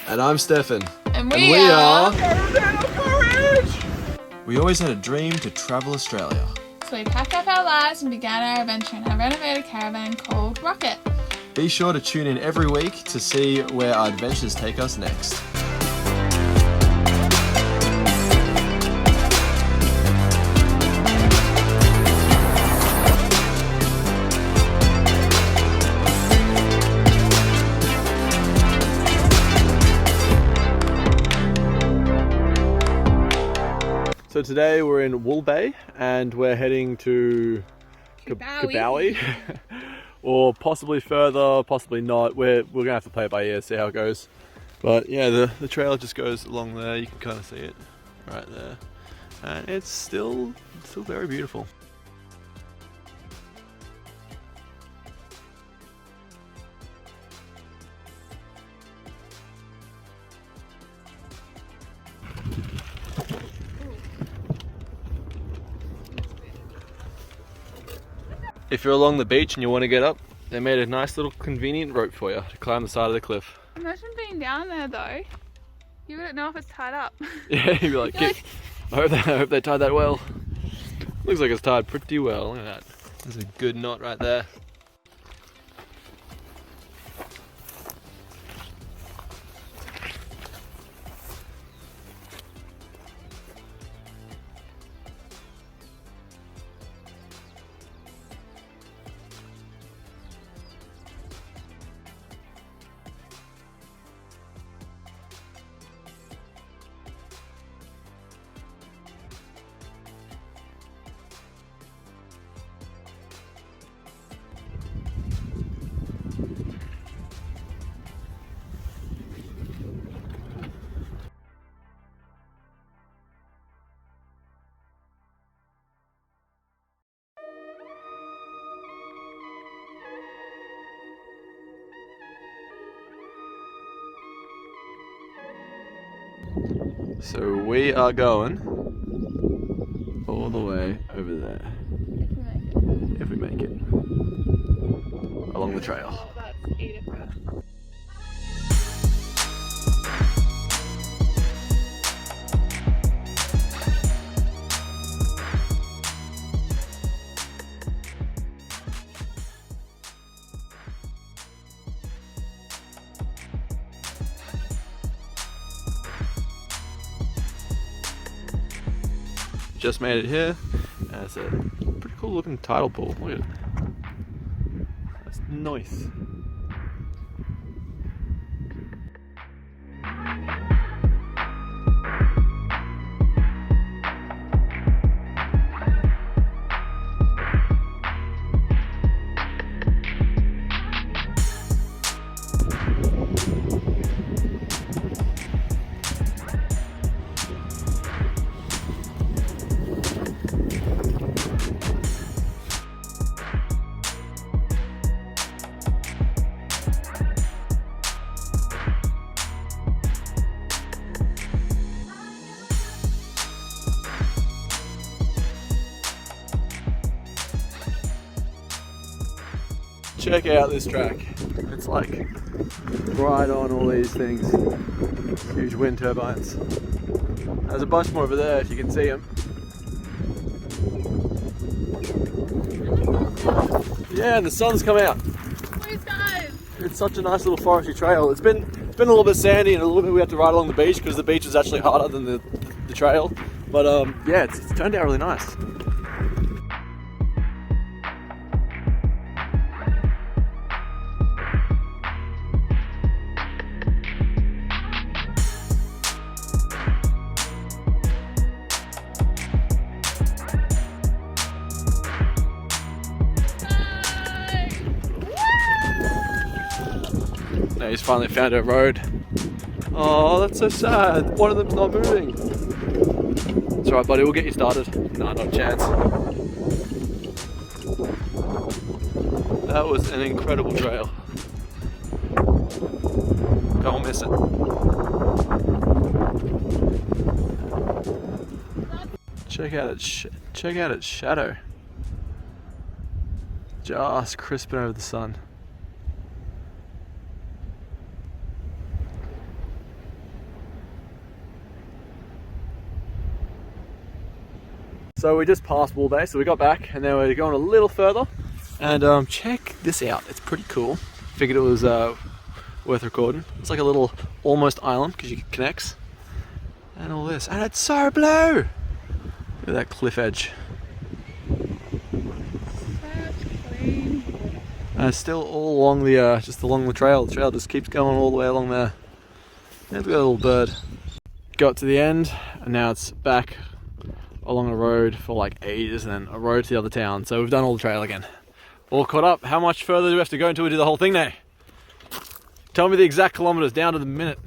And I'm Stefan. And we are... We always had a dream to travel Australia. So we packed up our lives and began our adventure in our renovated caravan called Rocket. Be sure to tune in every week to see where our adventures take us next. So today we're in Wool Bay and we're heading to Kabowie. Or possibly further, possibly not. We're gonna have to play it by ear, see how it goes. But yeah, the trail just goes along there. You can kind of see it right there, and it's still very beautiful. If you're along the beach and you want to get up, they made a nice little convenient rope for you to climb the side of the cliff. Imagine being down there though. You wouldn't know if it's tied up. Yeah, you'd be like, I hope they tied that well. Looks like it's tied pretty well. Look at that. There's a good knot right there. So we are going all the way over there. If we make it. Along the trail. Oh, that's Edithburgh. Just made it here, and it's a pretty cool looking tidal pool. Look at it. That's nice. Check out this track. It's like right on all these things. Huge wind turbines. There's a bunch more over there if you can see them. Yeah, and the sun's come out. Blue skies. It's such a nice little forestry trail. It's been a little bit sandy and a little bit we had to ride along the beach because the beach is actually harder than the trail. But yeah, it's turned out really nice. Now he's finally found a road. Oh, that's so sad. One of them's not moving. It's alright, buddy, we'll get you started. No, not a chance. That was an incredible trail. Don't miss it. Check out its shadow. Just crisping over the sun. So we just passed Wool Bay, so we got back and then we're going a little further. And check this out, it's pretty cool. Figured it was worth recording. It's like a little almost island because you connects. And all this, and it's so blue! Look at that cliff edge. And it's still all along the, just along the trail. The trail just keeps going all the way along there. There's a little bird. Got to the end, and now it's back along a road for like ages, and then a road to the other town. So we've done all the trail again. All caught up. How much further do we have to go until we do the whole thing now? Tell me the exact kilometers down to the minute.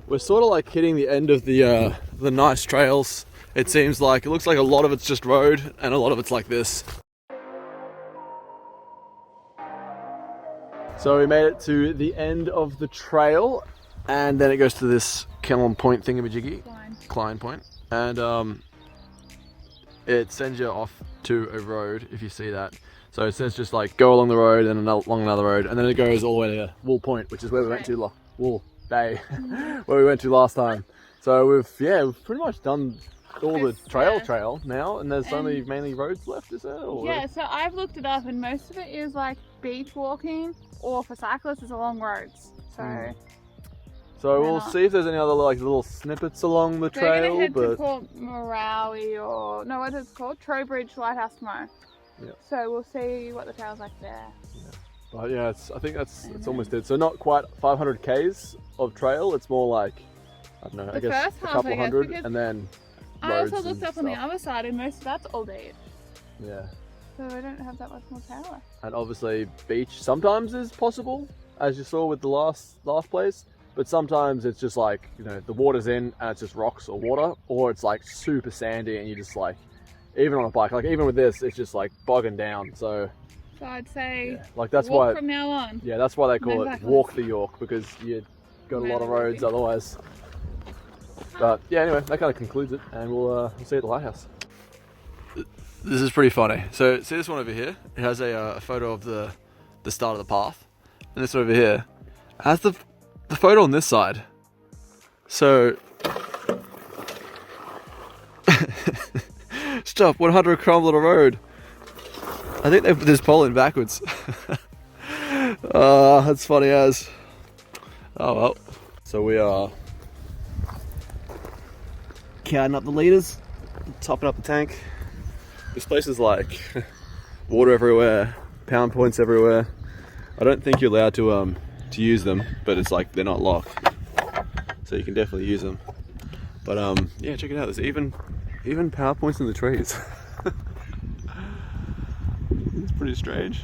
We're sort of like hitting the end of the nice trails. It seems like, it looks like a lot of it's just road, and a lot of it's like this. So we made it to the end of the trail, and then it goes to this Kellam Point thingamajiggy, Klein Point, and it sends you off to a road if you see that. So it says just like go along the road and along another road, and then it goes all the way to Wool Point, which is where we went to Wool Bay, where we went to last time. So we've pretty much done all the trail now, and there's only mainly roads left, is there? Or? Yeah, so I've looked it up, and most of it is like beach walking, or for cyclists it's along roads. So we'll see if there's any other like little snippets along the trail. We're gonna head to Port Morawi, or no, what is it called? Trowbridge Lighthouse tomorrow. Yeah. So we'll see what the trail's like there. Yeah. But yeah, I think it's almost it. So not quite 500 k's of trail. It's more like, I don't know, I guess a couple hundred, and then roads. I also looked up on the other side, and most of that's all dead. Yeah. So we don't have that much more trail left. And obviously, beach sometimes is possible, as you saw with the last place. But sometimes it's just like, you know, the water's in and it's just rocks or water, or it's like super sandy and you just like, even on a bike, like even with this, it's just like bogging down. So I'd say, like that's walk why from now on. Yeah, that's why they call it Walk the Yorke, because you got a lot of roads otherwise. But yeah, anyway, that kind of concludes it, and we'll see you at the lighthouse. This is pretty funny. So see this one over here? It has a photo of the start of the path, and this one over here has the photo on this side. So stop 100 kilometer road. I think they put this pole in backwards. That's funny as. Oh well. So we are counting up the liters, topping up the tank. This place is like water everywhere, pound points everywhere. I don't think you're allowed to use them, but it's like they're not locked, so you can definitely use them. But yeah, check it out. There's even power points in the trees. It's pretty strange.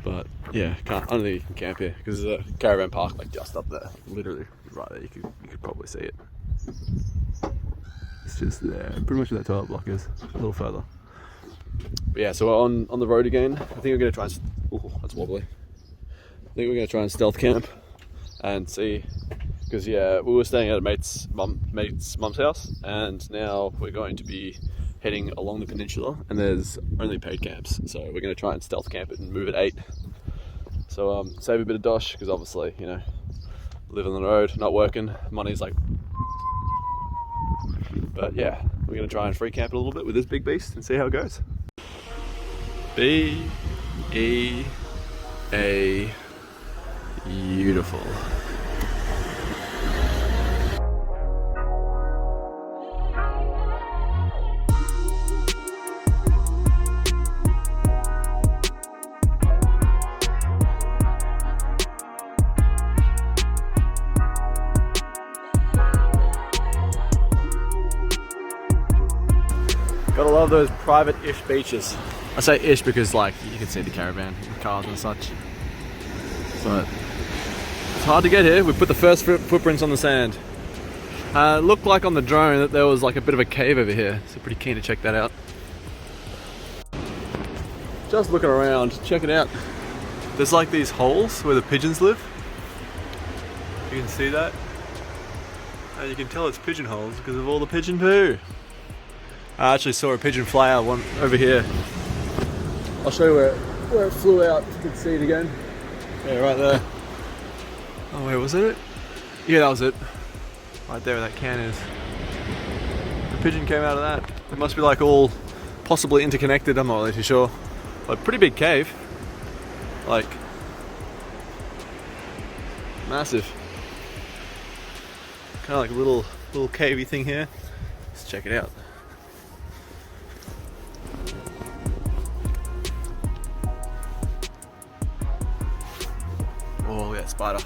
But yeah, I don't think you can camp here because there's a caravan park like just up there, literally right there. You could probably see it. It's just there, pretty much where that toilet block is, a little further. But yeah, so we're on the road again. I think we're gonna try and. Oh, that's wobbly. I think we're gonna try and stealth camp and see, because yeah, we were staying at a mate's mum's house, and now we're going to be heading along the peninsula, and there's only paid camps, so we're going to try and stealth camp it and move at 8. So save a bit of dosh, because obviously, you know, living on the road, not working, money's like. But yeah, we're going to try and free camp it a little bit with this big beast and see how it goes. B-E-A, beautiful. Gotta love those private-ish beaches. I say ish because like you can see the caravan, the cars and such. But it's hard to get here. We put the first footprints on the sand. It looked like on the drone that there was like a bit of a cave over here, so pretty keen to check that out. Just looking around, check it out. There's like these holes where the pigeons live. You can see that. And you can tell it's pigeon holes because of all the pigeon poo. I actually saw a pigeon fly out one over here. I'll show you where it flew out. You can see it again. Yeah, right there. Oh wait, was it? Yeah, that was it. Right there where that can is. pigeon came out of that. It must be like all possibly interconnected, I'm not really too sure. But pretty big cave. Like, massive. Kind of like a little cavey thing here. Let's check it out. Oh, look at that spider.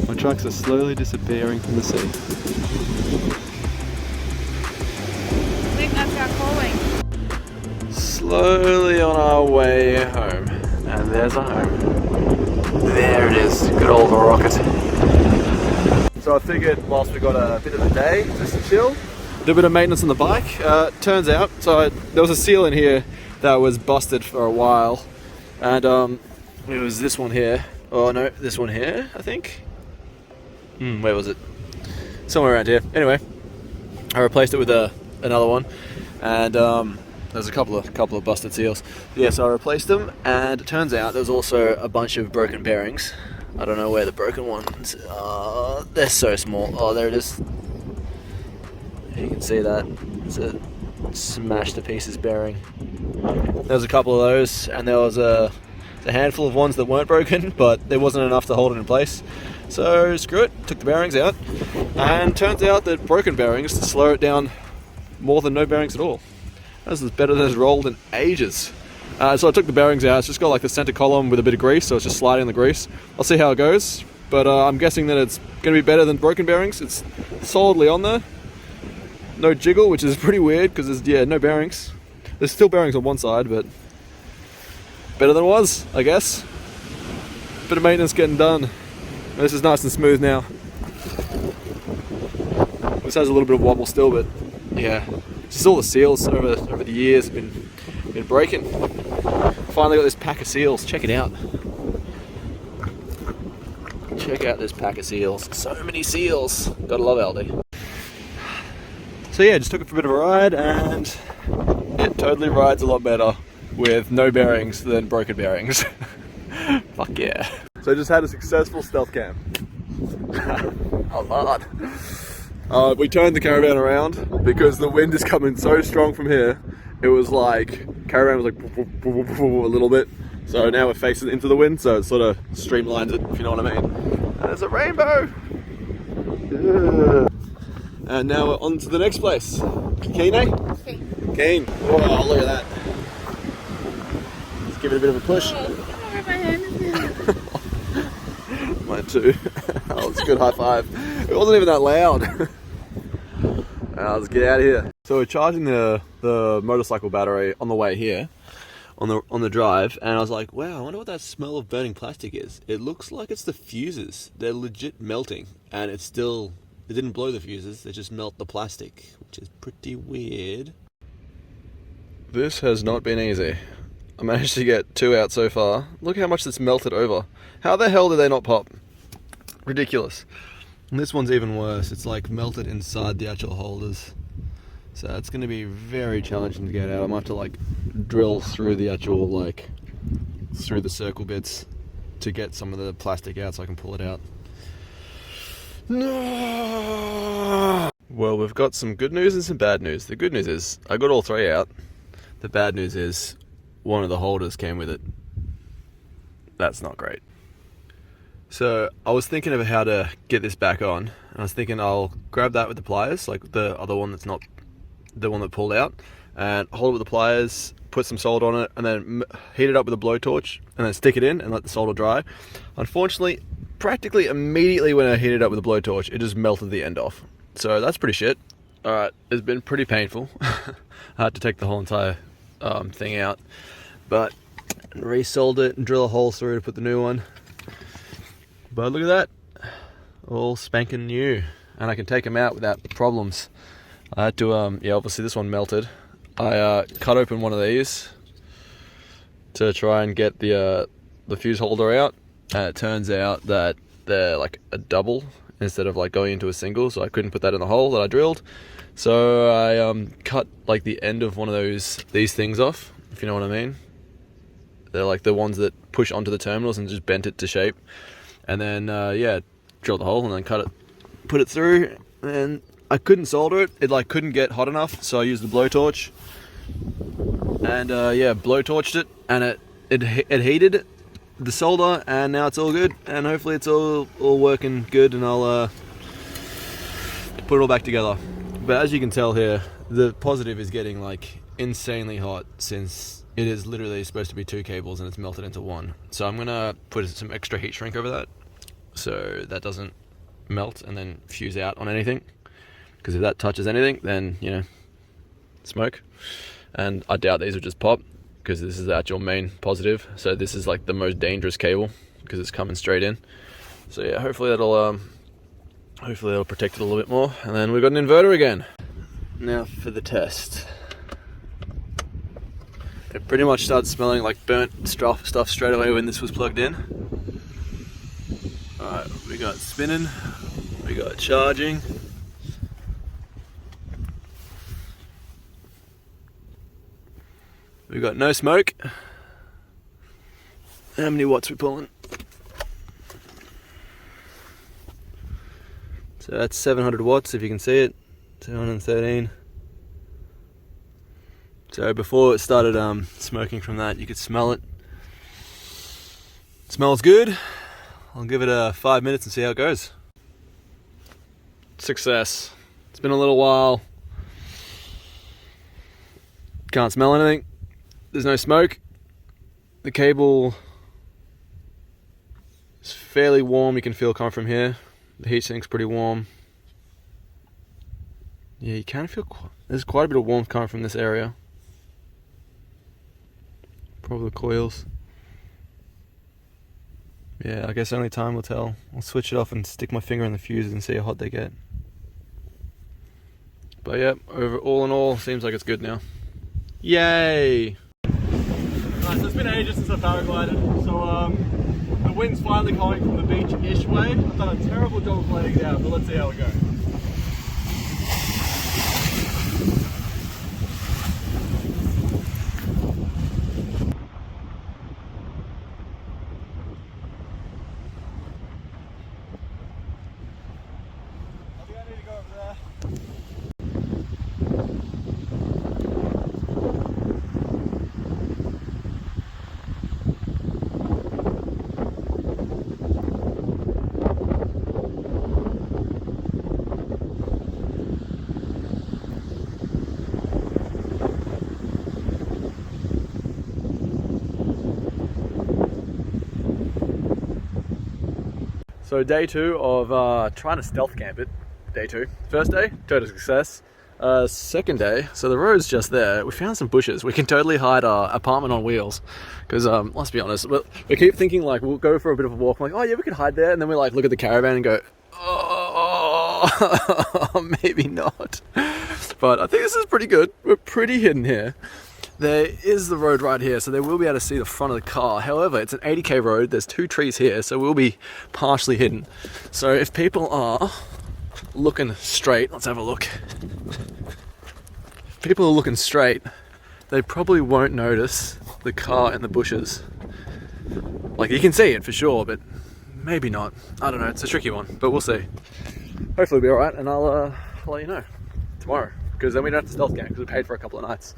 My trucks are slowly disappearing from the sea. I think that's our calling. Slowly on our way home. And there's our home. There it is, good old rocket. So I figured whilst we got a bit of a day just to chill, do a bit of maintenance on the bike. Turns out, there was a seal in here that was busted for a while. And it was this one here. Oh no, this one here, I think. Where was it? Somewhere around here. Anyway, I replaced it with another one, and there's a couple of busted seals. Yeah, so I replaced them, and it turns out there's also a bunch of broken bearings. I don't know where the broken ones are. They're so small. Oh, there it is. You can see that. It's a smashed to pieces bearing. There's a couple of those, and there was a handful of ones that weren't broken, but there wasn't enough to hold it in place. So screw it, took the bearings out, and turns out that broken bearings slow it down more than no bearings at all. This is better than it's rolled in ages. So I took the bearings out. It's just got like the center column with a bit of grease, so it's just sliding the grease. I'll see how it goes, but I'm guessing that it's going to be better than broken bearings. It's solidly on there. No jiggle, which is pretty weird because there's no bearings. There's still bearings on one side, but better than it was, I guess. Bit of maintenance getting done. And this is nice and smooth now. This has a little bit of wobble still, but yeah, just all the seals over the years have been breaking. Finally got this pack of seals. Check it out. Check out this pack of seals. So many seals. Gotta love Aldi. So yeah, just took it for a bit of a ride, and it totally rides a lot better with no bearings than broken bearings. Fuck yeah. So I just had a successful stealth cam. A lot. We turned the caravan around because the wind is coming so strong from here. It was like, caravan was like a little bit. So now we're facing into the wind, so it sort of streamlines it, if you know what I mean. And there's a rainbow. And now we're on to the next place. Keen, eh? Keen. Oh, look at that. Let's give it a bit of a push. Oh, my hand is Mine too. Oh, it's a good high five. It wasn't even that loud. Let's get out of here. So we're charging the motorcycle battery on the way here, on the drive, and I was like, wow, I wonder what that smell of burning plastic is. It looks like it's the fuses. They're legit melting, and it didn't blow the fuses, they just melt the plastic, which is pretty weird. This has not been easy. I managed to get 2 out so far. Look how much it's melted over. How the hell did they not pop? Ridiculous. And this one's even worse. It's like melted inside the actual holders. So it's going to be very challenging to get out. I might have to like drill through the actual through the circle bits to get some of the plastic out so I can pull it out. No! Well, we've got some good news and some bad news. The good news is I got all 3 out. The bad news is one of the holders came with it. That's not great. So I was thinking of how to get this back on, and I was thinking I'll grab that with the pliers, like the other one that's not the one that pulled out, and hold it with the pliers, put some solder on it, and then heat it up with a blowtorch, and then stick it in and let the solder dry. Unfortunately, practically immediately when I heated it up with a blowtorch, it just melted the end off. So that's pretty shit. Alright, it's been pretty painful. I had to take the whole entire thing out, but resolder it and drill a hole through to put the new one. But look at that, all spanking new, and I can take them out without problems. I had to, obviously this one melted. I cut open one of these to try and get the fuse holder out, and it turns out that they're like a double instead of like going into a single, so I couldn't put that in the hole that I drilled. So I cut like the end of one of these things off, if you know what I mean. They're like the ones that push onto the terminals, and just bent it to shape. And then, drill the hole and then put it through, and I couldn't solder it. It like couldn't get hot enough, so I used the blowtorch. And blowtorched it, and it heated the solder, and now it's all good. And hopefully it's all working good, and I'll put it all back together. But as you can tell here, the positive is getting like insanely hot, since it is literally supposed to be 2 cables and it's melted into 1. So I'm gonna put some extra heat shrink over that, so that doesn't melt and then fuse out on anything, because if that touches anything, then smoke. And I doubt these will just pop, because this is the actual main positive. So this is like the most dangerous cable, because it's coming straight in. So yeah, hopefully that'll protect it a little bit more. And then we've got an inverter again. Now for the test. It pretty much started smelling like burnt stuff straight away when this was plugged in. Alright, we got spinning, we got charging. We got no smoke. How many watts we pulling? So that's 700 watts, if you can see it. 213. So before it started smoking from that, you could smell it. It smells good. I'll give it 5 minutes and see how it goes. Success. It's been a little while. Can't smell anything. There's no smoke. The cable is fairly warm, you can feel coming from here. The heatsink's pretty warm. Yeah, you can feel there's quite a bit of warmth coming from this area. Probably the coils. Yeah, I guess only time will tell. I'll switch it off and stick my finger in the fuses and see how hot they get. But yeah, all in all, seems like it's good now. Yay! Alright, so it's been ages since I paraglided, so the wind's finally coming from the beach-ish way. I've done a terrible job of laying down, but let's see how it goes. So day 2 of trying to stealth camp it. Day 2. First day, total success. Second day, so the road's just there. We found some bushes. We can totally hide our apartment on wheels. Because let's be honest, we keep thinking like we'll go for a bit of a walk. I'm like, oh yeah, we could hide there. And then we like look at the caravan and go, oh, maybe not. But I think this is pretty good. We're pretty hidden here. There is the road right here, so they will be able to see the front of the car. However, it's an 80k road. There's 2 trees here, so we'll be partially hidden. So if people are looking straight, let's have a look. If people are looking straight, they probably won't notice the car in the bushes. Like, you can see it for sure, but maybe not. I don't know, it's a tricky one, but we'll see. Hopefully it'll be alright, and I'll let you know tomorrow, because then we don't have to stealth camp, because we paid for a couple of nights.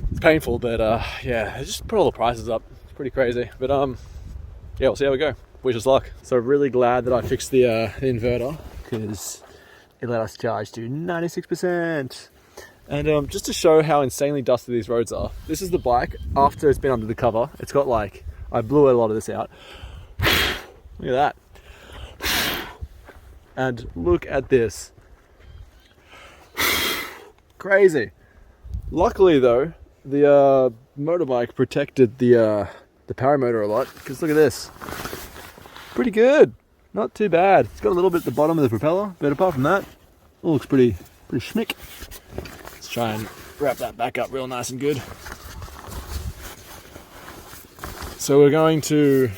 It's painful, but yeah, they just put all the prices up. It's pretty crazy, but yeah, we'll see how we go. Wish us luck. So really glad that I fixed the inverter, because it let us charge to 96%. And just to show how insanely dusty these roads are, this is the bike after it's been under the cover. It's got like, I blew a lot of this out. Look at that. And look at this. Crazy. Luckily though, the motorbike protected the power motor a lot, because look at this. Pretty good. Not too bad. It's got a little bit at the bottom of the propeller, but apart from that, it looks pretty schmick. Let's try and wrap that back up real nice and good. So we're going to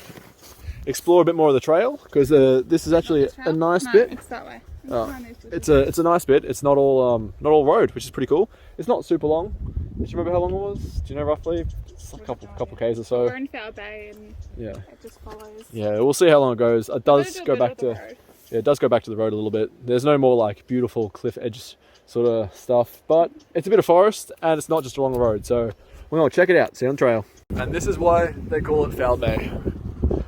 explore a bit more of the trail, because this is actually a nice bit. It's that way. It's a nice bit. It's not all road, which is pretty cool. It's not super long. Do you remember how long it was? Do you know roughly? It's a couple k's or so. We're in Foul Bay, and yeah, it just follows. Yeah, we'll see how long it goes. It does go back to it does go back to the road a little bit. There's no more like beautiful cliff edge sort of stuff, but it's a bit of forest, and it's not just along the road. So we're gonna check it out. See you on the trail. And this is why they call it Foul Bay.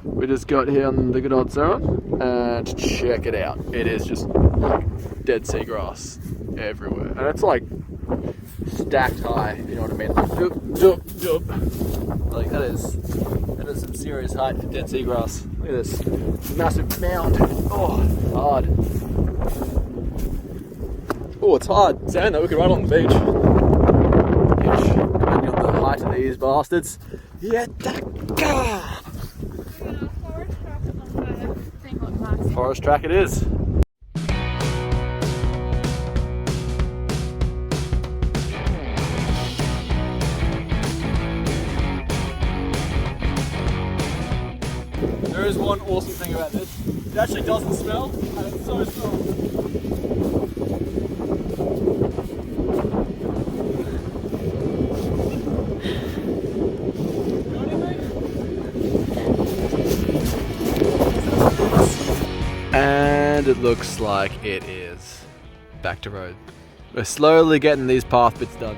We just got here on the good old Sarah, and check it out. It is just like dead seagrass everywhere, and it's like stacked high, if you know what I mean. Like, like that is some serious height for dead seagrass. Look at this massive mound. Oh, hard. Oh, it's hard sand though. We could ride on the beach. Depending on the height of these bastards. Yeah, forest track it is. There is one awesome thing about this. It actually doesn't smell, and it's so strong. And it looks like it is back to road. We're slowly getting these path bits done.